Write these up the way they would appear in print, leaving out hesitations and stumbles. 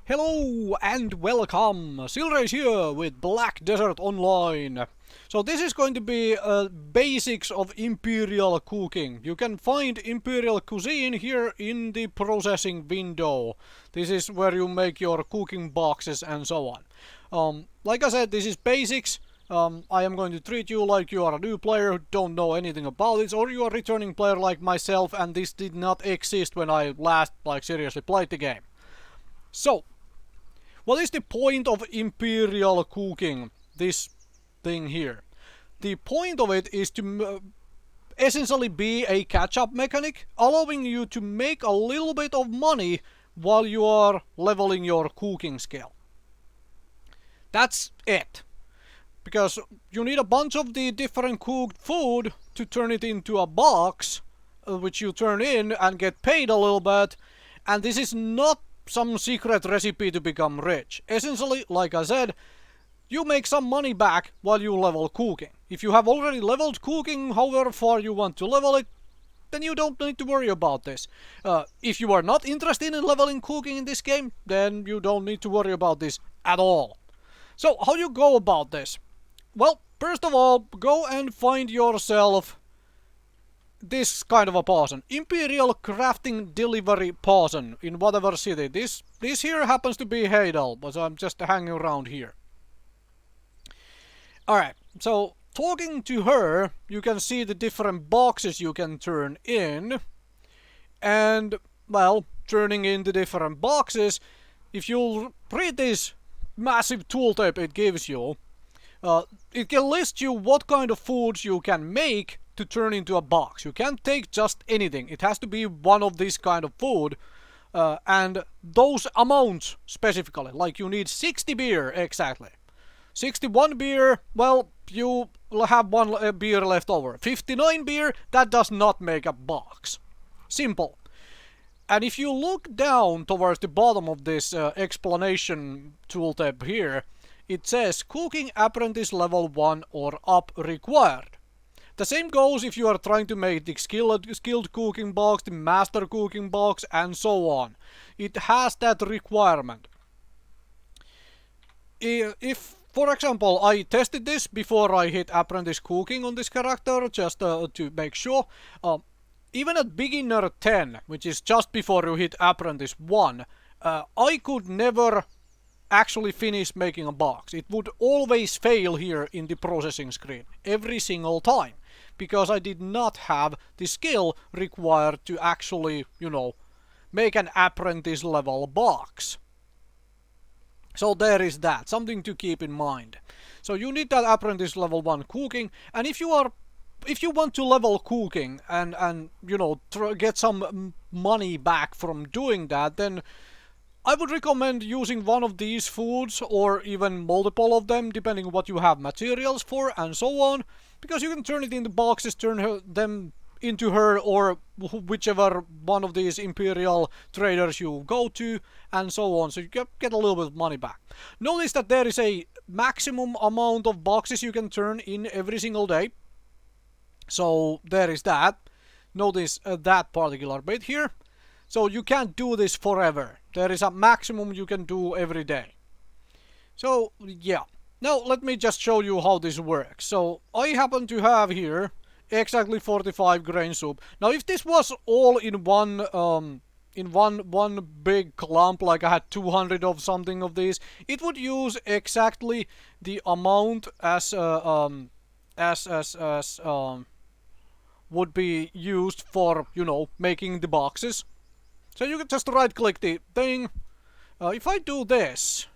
Hello and welcome! Silrace here with Black Desert Online. So this is going to be basics of Imperial cooking. You can find Imperial cuisine here in the processing window. This is where you make your cooking boxes and so on. Like I said, this is basics. I am going to treat you like you are a new player who don't know anything about it, or you are a returning player like myself and this did not exist when I last seriously played the game. So, what is the point of Imperial cooking, this thing here? The point of it is to essentially be a catch-up mechanic, allowing you to make a little bit of money while you are leveling your cooking skill. That's it. Because you need a bunch of the different cooked food to turn it into a box, which you turn in and get paid a little bit, and this is not some secret recipe to become rich. Essentially, like I said, you make some money back while you level cooking. If you have already leveled cooking, however far you want to level it, then you don't need to worry about this. If you are not interested in leveling cooking in this game, then you don't need to worry about this at all. So, how do you go about this? Well, first of all, go and find yourself this kind of a person. Imperial crafting delivery person in whatever city. This here happens to be Heidel, but I'm just hanging around here. Alright, so talking to her, you can see the different boxes you can turn in. And, well, turning in the different boxes, if you read this massive tooltip it gives you, it can list you what kind of foods you can make to turn into a box. You can't take just anything. It has to be one of this kind of food. And those amounts specifically. Like you need 60 beer exactly. 61 beer, well, you have one beer left over. 59 beer, that does not make a box. Simple. And if you look down towards the bottom of this explanation tooltip here, it says cooking apprentice level 1 or up required. The same goes if you are trying to make the skilled cooking box, the master cooking box, and so on. It has that requirement. If, for example, I tested this before I hit apprentice cooking on this character, just to make sure, even at beginner 10, which is just before you hit apprentice 1, I could never actually finish making a box. It would always fail here in the processing screen, every single time. Because I did not have the skill required to actually, make an apprentice level box. So there is that, something to keep in mind. So you need that apprentice level 1 cooking, and if you want to level cooking and get some money back from doing that, then I would recommend using one of these foods or even multiple of them depending on what you have materials for and so on, because you can turn it into boxes, turn them into her or whichever one of these Imperial traders you go to and so on, so you get a little bit of money back. Notice that there is a maximum amount of boxes you can turn in every single day. So there is that. Notice that particular bit here. So you can't do this forever. There is a maximum you can do every day. So yeah. Now let me just show you how this works. So I happen to have here exactly 45 grain soup. Now if this was all in one big clump, like I had 200 of something of these, it would use exactly the amount as would be used for, making the boxes. So you can just right click the thing. If I do this,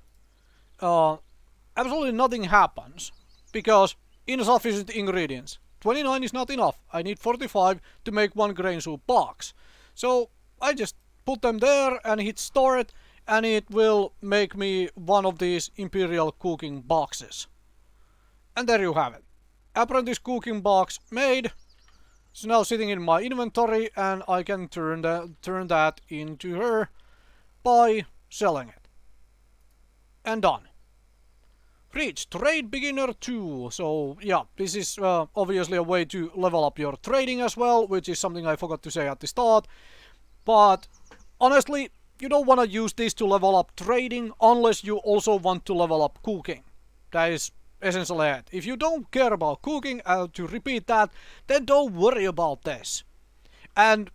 absolutely nothing happens because insufficient ingredients. 29 is not enough. I need 45 to make one grain soup box. So I just put them there and hit start, and it will make me one of these Imperial cooking boxes. And there you have it. Apprentice cooking box made. It's now sitting in my inventory, and I can turn that into her by selling it. And done. Reach Trade Beginner 2. So yeah, this is obviously a way to level up your trading as well, which is something I forgot to say at the start. But honestly, you don't want to use this to level up trading unless you also want to level up cooking. That is essentially it. If you don't care about cooking, to repeat that, then don't worry about this. And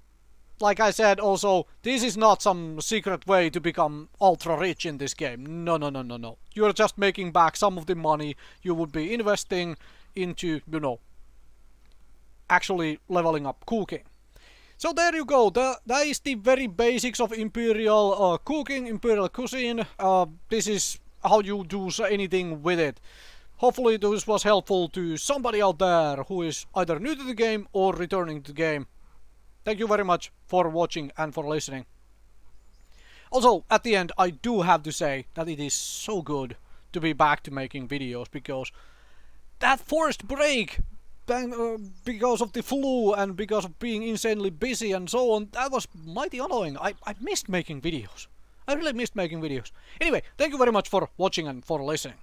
like I said also, this is not some secret way to become ultra rich in this game. No, no, no, no, no. You're just making back some of the money you would be investing into, you know, actually leveling up cooking. So there you go, that is the very basics of Imperial cooking, Imperial cuisine. This is how you do anything with it. Hopefully this was helpful to somebody out there who is either new to the game or returning to the game. Thank you very much for watching and for listening. Also, at the end, I do have to say that it is so good to be back to making videos, because that forced break because of the flu and because of being insanely busy and so on, that was mighty annoying. I missed making videos. I really missed making videos. Anyway, thank you very much for watching and for listening.